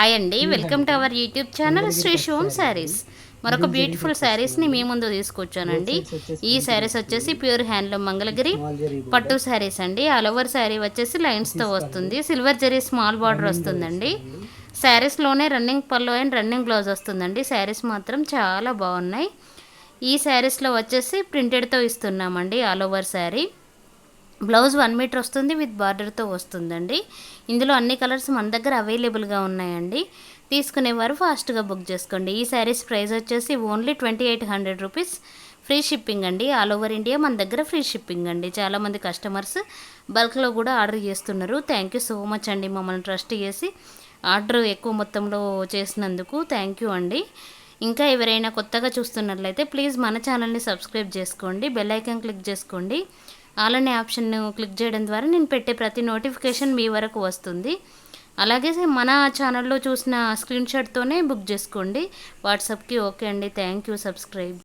Hi అండి, welcome to our YouTube channel Shri Shivam Sarees. మరొక beautiful శారీస్ని మీ ముందు తీసుకొచ్చానండి. ఈ శారీస్ వచ్చేసి ప్యూర్ హ్యాండ్లూమ్ మంగళగిరి పట్టు శారీస్ అండి. ఆల్ ఓవర్ శారీ వచ్చేసి లైన్స్తో వస్తుంది. సిల్వర్ జరీ స్మాల్ బార్డర్ వస్తుందండి. శారీస్లోనే రన్నింగ్ పళ్ళు అండ్ రన్నింగ్ బ్లౌజ్ వస్తుందండి. శారీస్ మాత్రం చాలా బాగున్నాయి. ఈ శారీస్లో వచ్చేసి ప్రింటెడ్తో ఇస్తున్నామండి all over sari. Blouse 1 metre వస్తుంది, విత్ బార్డర్తో వస్తుందండి. ఇందులో అన్ని కలర్స్ మన దగ్గర అవైలబుల్గా ఉన్నాయండి. తీసుకునేవారు ఫాస్ట్గా బుక్ చేసుకోండి. ఈ శారీస్ ప్రైస్ వచ్చేసి ఓన్లీ 2800 రూపీస్. ఫ్రీ షిప్పింగ్ అండి. ఆల్ ఓవర్ ఇండియా మన దగ్గర ఫ్రీ షిప్పింగ్ అండి. చాలామంది కస్టమర్స్ బల్క్లో కూడా ఆర్డర్ చేస్తున్నారు. థ్యాంక్ యూ సో మచ్ అండి, మమ్మల్ని ట్రస్ట్ చేసి ఆర్డర్ ఎక్కువ మొత్తంలో చేసినందుకు థ్యాంక్ యూ అండి. ఇంకా ఎవరైనా కొత్తగా చూస్తున్నట్లయితే ప్లీజ్ మన ఛానల్ని సబ్స్క్రైబ్ చేసుకోండి, బెల్ ఐకాన్ క్లిక్ చేసుకోండి. ఆల్ అనే ఆప్షన్ను క్లిక్ చేయడం ద్వారా నేను పెట్టే ప్రతి నోటిఫికేషన్ మీ వరకు వస్తుంది. అలాగే మన ఛానల్లో చూసిన స్క్రీన్ షాట్తోనే బుక్ చేసుకోండి వాట్సాప్కి. ఓకే అండి, థ్యాంక్ యూ. సబ్స్క్రైబ్.